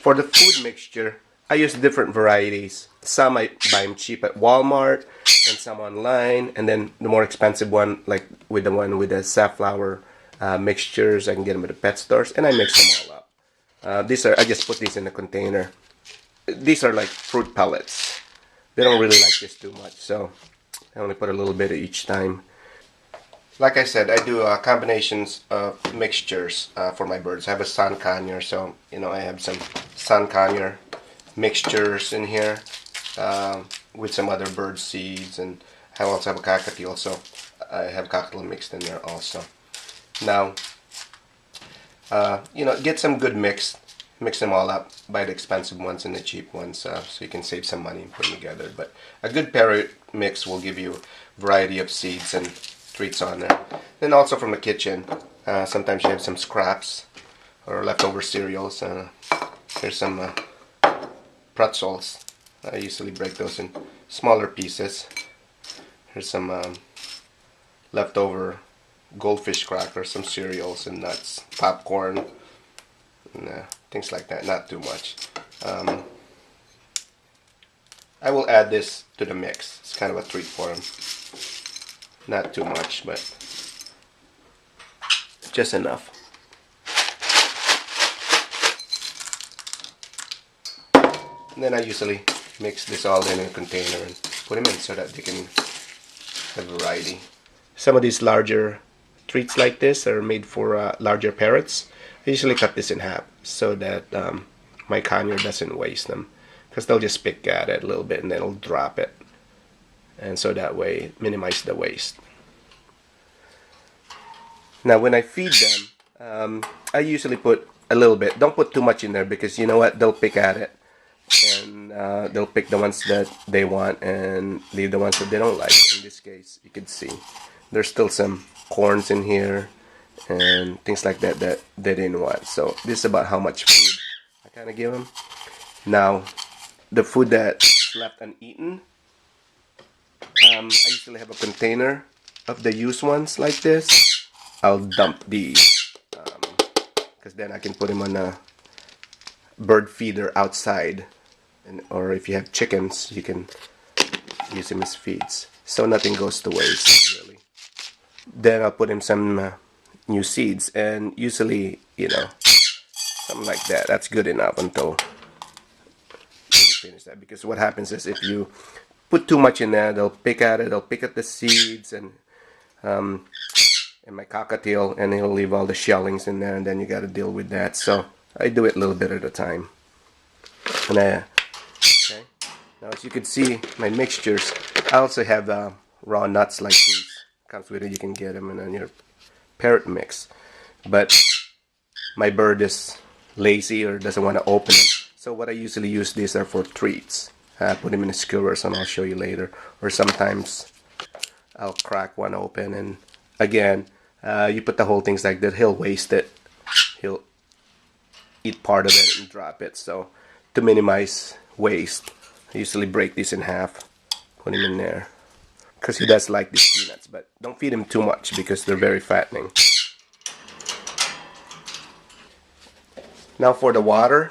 For the food mixture, I use different varieties. Some I buy them cheap at Walmart, and some online, and then the more expensive one, like with the one with the safflower mixtures, I can get them at the pet stores, and I mix them all up. I just put these in a container. These are like fruit pellets. They don't really like this too much, so I only put a little bit each time. Like I said, I do combinations of mixtures for my birds. I have a sun conure, so I have some sun conure mixtures in here with some other bird seeds, and I also have a cockatiel, so I have cockatiel mixed in there also. Now, get some good mix them all up, buy the expensive ones and the cheap ones, so you can save some money and put them together. But a good Parrot mix will give you a variety of seeds and treats on there. Then also from the kitchen, sometimes you have some scraps or leftover cereals. Here's some pretzels. I usually break those in smaller pieces. Here's some leftover goldfish crackers, some cereals and nuts, popcorn, and things like that. Not too much. I will add this to the mix. It's kind of a treat for them. Not too much, but just enough. And then I usually mix this all in a container and put them in so that they can have variety. Some of these larger treats like this are made for larger parrots. I usually cut this in half so that my conure doesn't waste them, because they'll just pick at it a little bit and then it'll drop it, and so that way minimize the waste. Now when I feed them, I usually put a little bit. Don't put too much in there, because you know what, they'll pick at it, and they'll pick the ones that they want and leave the ones that they don't like. In this case, you can see there's still some corns in here and things like that that they didn't want. So this is about how much food I kind of give them. Now the food that's left uneaten, I usually have a container of the used ones like this. I'll dump these because then I can put them on a bird feeder outside, or if you have chickens, you can use them as feeds, so nothing goes to waste really. Then I'll put in some new seeds, and usually something like that. That's good enough until you finish that, because what happens is if you put too much in there, they'll pick at it, they'll pick at the seeds, and my cockatiel, and he'll leave all the shellings in there, and then you got to deal with that. So I do it a little bit at a time. And okay, now as you can see, my mixtures, I also have raw nuts like these. Comes with it, you can get them in your Parrot mix. But my bird is lazy or doesn't want to open them. So what I usually use, these are for treats. I put them in the skewers, and I'll show you later. Or sometimes I'll crack one open, and again, you put the whole things like that, he'll waste it. He'll eat part of it and drop it. So to minimize waste, I usually break these in half, put him in there, because he does like these peanuts. But don't feed him too much because they're very fattening. Now for the water,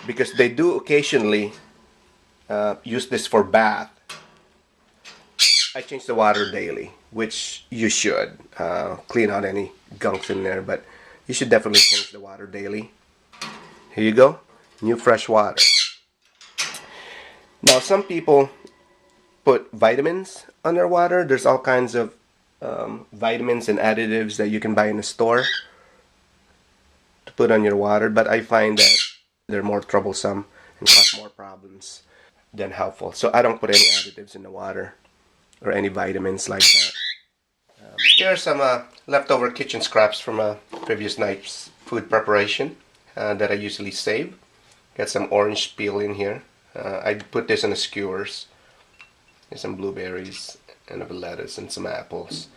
because they do occasionally use this for bath, I change the water daily, which you should. Clean out any gunks in there, but you should definitely change the water daily. Here you go, new fresh water. Now some people put vitamins on their water. There's all kinds of vitamins and additives that you can buy in the store to put on your water, but I find that they're more troublesome and cause more problems than helpful. So I don't put any additives in the water or any vitamins like that. Here are some leftover kitchen scraps from a previous night's food preparation that I usually save. Got some orange peel in here. I put this in the skewers. There's some blueberries and a lettuce and some apples,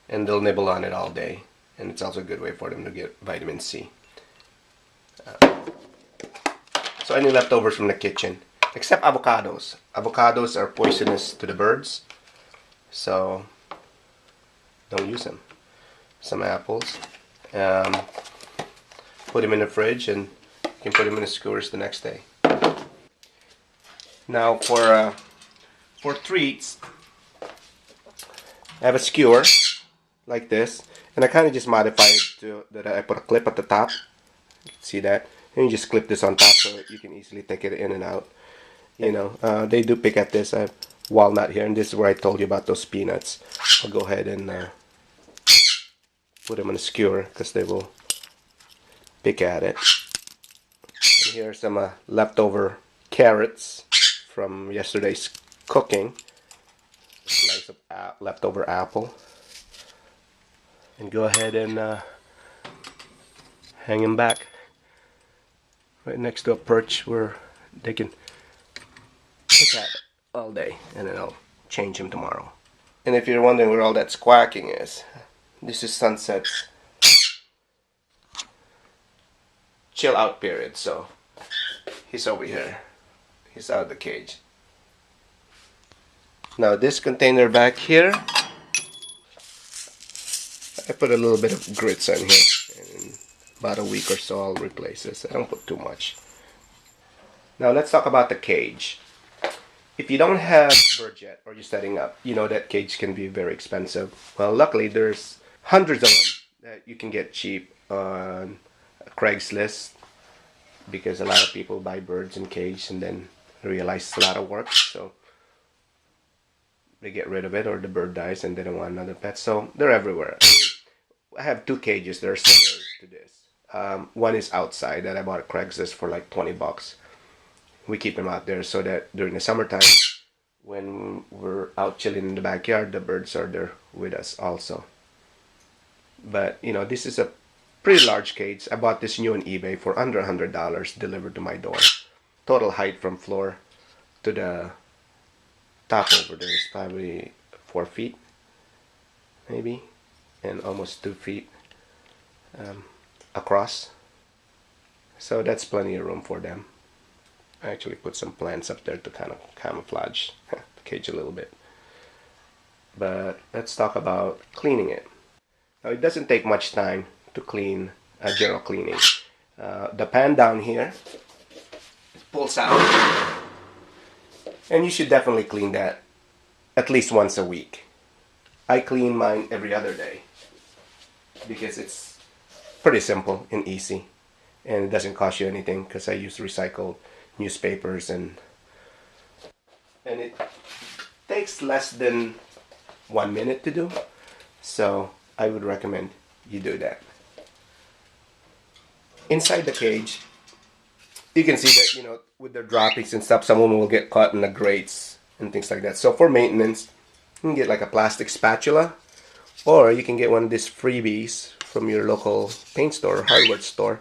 and they'll nibble on it all day, and it's also a good way for them to get vitamin C. So any leftovers from the kitchen, except avocados. Avocados are poisonous to the birds, so don't use them. Some apples. Put them in the fridge, and You can put them in the skewers the next day. Now for treats, I have a skewer like this, and I kind of just modified it to that I put a clip at the top. You can see that, and you just clip this on top so you can easily take it in and out. You know, they do pick at this. I have walnut here, and this is where I told you about those peanuts. I'll go ahead and put them on a skewer because they will pick at it. And here are some leftover carrots from yesterday's cooking. A slice of leftover apple. And go ahead and hang them back right next to a perch where they can pick at it all day, and then I'll change them tomorrow. And if you're wondering where all that squawking is, this is Sunset's chill out period, so he's over here. He's out of the cage. Now this container back here, I put a little bit of grits on here, and in about a week or so I'll replace this. I don't put too much. Now let's talk about the cage. If you don't have birds yet, or you're setting up, you know that cage can be very expensive. Well, luckily there's hundreds of them that you can get cheap on Craigslist, because a lot of people buy birds in cage and then realize it's a lot of work, so they get rid of it, or the bird dies and they don't want another pet. So they're everywhere. I have 2 cages that are similar to this. One is outside that I bought at Craigslist for like 20 bucks. We keep them out there so that during the summertime, when we're out chilling in the backyard, the birds are there with us also. But you know, this is a pretty large cage. I bought this new on eBay for under $100, delivered to my door. Total height from floor to the top over there is probably 4 feet, maybe, and almost 2 feet across. So that's plenty of room for them. I actually put some plants up there to kind of camouflage the cage a little bit. But let's talk about cleaning it. Now it doesn't take much time to clean, general cleaning. The pan down here pulls out, and you should definitely clean that at least once a week. I clean mine every other day because it's pretty simple and easy, and it doesn't cost you anything because I use recycled newspapers, and it takes less than 1 minute to do, so I would recommend you do that. Inside the cage, you can see that, you know, with the droppings and stuff, some of them will get caught in the grates and things like that. So for maintenance, you can get like a plastic spatula, or you can get one of these freebies from your local paint store or hardware store,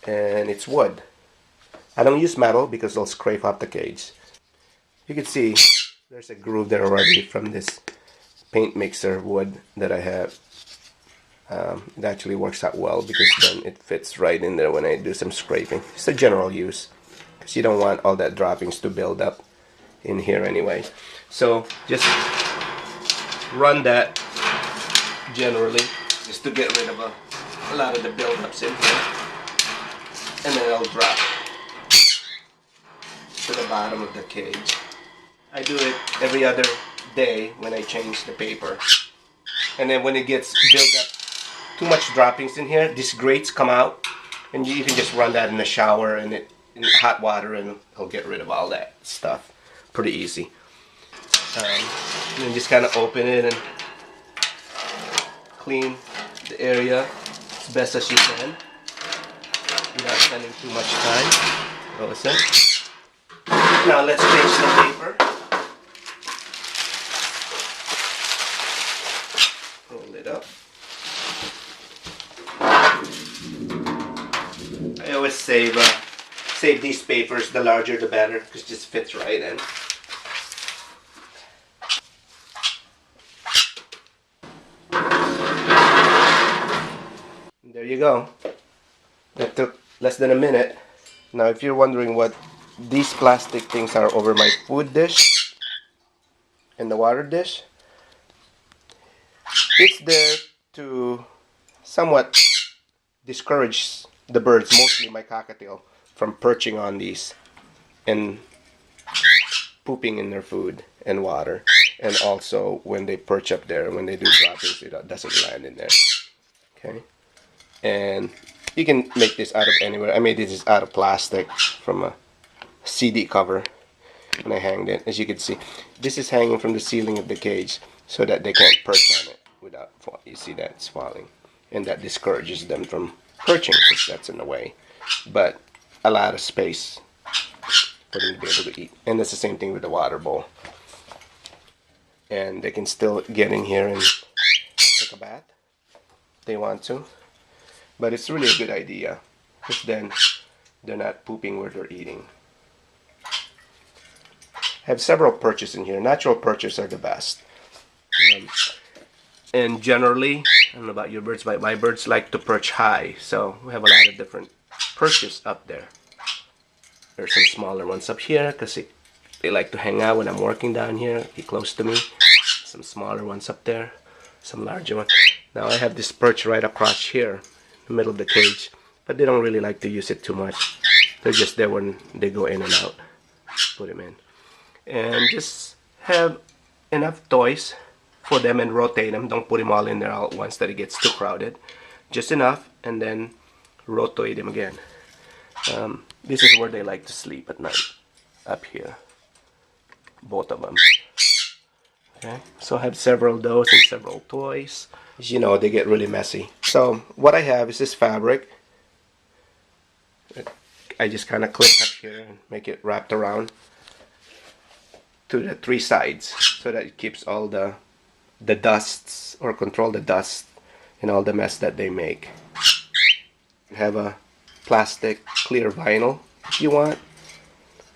and it's wood. I don't use metal because it'll scrape up the cage. You can see there's a groove there already from this paint mixer wood that I have. It actually works out well because then it fits right in there when I do some scraping. It's a general use because you don't want all that droppings to build up in here anyway. So just run that generally just to get rid of a lot of the buildups in here, and then it'll drop to the bottom of the cage. I do it every other day when I change the paper, and then when it gets built up too much droppings in here, these grates come out, and you can just run that in the shower and in hot water, and it'll get rid of all that stuff pretty easy. And then just kind of open it and clean the area as best as you can without spending too much time. Listen. Now let's change the paper. Roll it up. I always save these papers, the larger the better, because it just fits right in. And there you go. That took less than a minute. Now if you're wondering what these plastic things are over my food dish and the water dish, it's there to somewhat discourage the birds, mostly my cockatiel, from perching on these and pooping in their food and water. And also when they perch up there, when they do droppings, it doesn't land in there. Okay, and you can make this out of anywhere. I made this out of plastic from a CD cover, and I hanged it. As you can see, this is hanging from the ceiling of the cage so that they can't perch on it without fall. You see that it's falling, and that discourages them from perching because that's in the way. But a lot of space for them to be able to eat. And that's the same thing with the water bowl. And they can still get in here and take a bath if they want to. But it's really a good idea, because then they're not pooping where they're eating. I have several perches in here. Natural perches are the best. And generally, I don't know about your birds, but my birds like to perch high. So we have a lot of different perches up there. There's some smaller ones up here because they like to hang out when I'm working down here, be close to me. Some smaller ones up there, some larger ones. Now I have this perch right across here in the middle of the cage, but they don't really like to use it too much. They're just there when they go in and out. Put them in. And just have enough toys for them and rotate them. Don't put them all in there all at once that it gets too crowded. Just enough, and then rotate them again. This is where they like to sleep at night, up here, both of them. Okay, so I have several of those and several toys. As you know, they get really messy. So what I have is this fabric. I just kind of clip up here and make it wrapped around to the three sides so that it keeps all the dusts, or control the dust and all the mess that they make. I have a plastic clear vinyl if you want.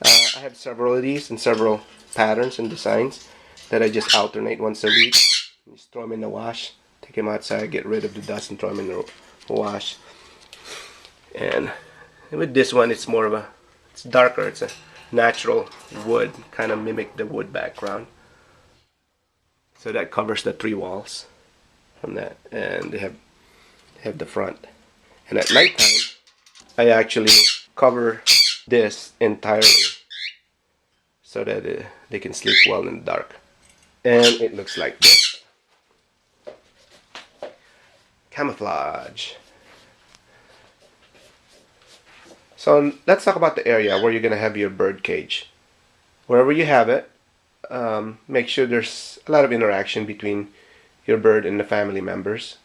I have several of these in several patterns and designs that I just alternate once a week. Just throw them in the wash, take them outside, get rid of the dust, and throw them in the wash. And with this one, it's more of a, it's darker, it's a natural wood, kind of mimic the wood background. So that covers the three walls from that, and they have the front. And at nighttime, I actually cover this entirely so that they can sleep well in the dark. And it looks like this. Camouflage. So let's talk about the area where you're going to have your bird cage. Wherever you have it, make sure there's a lot of interaction between your bird and the family members.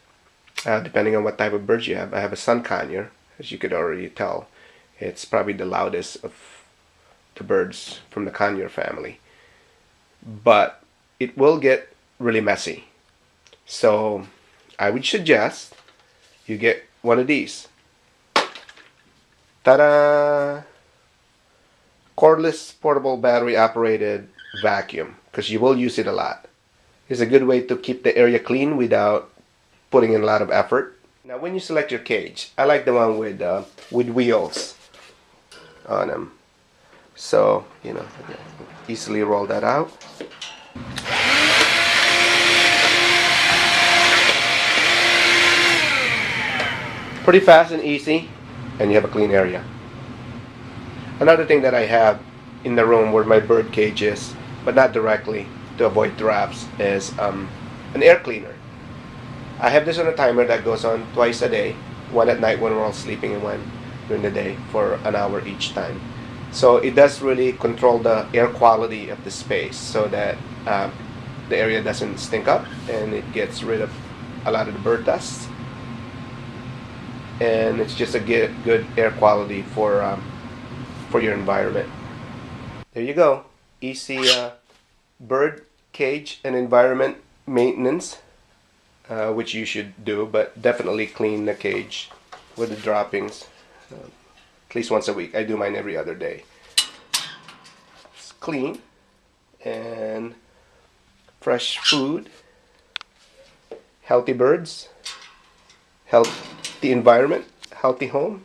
Depending on what type of birds you have. I have a sun conure, as you could already tell. It's probably the loudest of the birds from the conure family. But it will get really messy. So I would suggest you get one of these. Ta-da! Cordless portable battery operated vacuum, because you will use it a lot. It's a good way to keep the area clean without putting in a lot of effort. Now when you select your cage, I like the one with wheels on them. So, you know, easily roll that out. Pretty fast and easy, and you have a clean area. Another thing that I have in the room where my bird cage is, but not directly to avoid drafts, is an air cleaner. I have this on a timer that goes on twice a day, one at night when we're all sleeping and one during the day for an hour each time. So it does really control the air quality of the space so that the area doesn't stink up, and it gets rid of a lot of the bird dust. And it's just a good air quality for your environment. There you go. Easy bird cage and environment maintenance, which you should do, but definitely clean the cage with the droppings at least once a week. I do mine every other day. It's clean and fresh food, healthy birds, healthy environment, healthy home.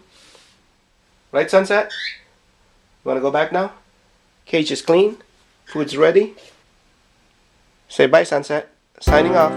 Right, Sunset? You want to go back now? Cage is clean, food's ready. Say bye, Sunset. Signing off.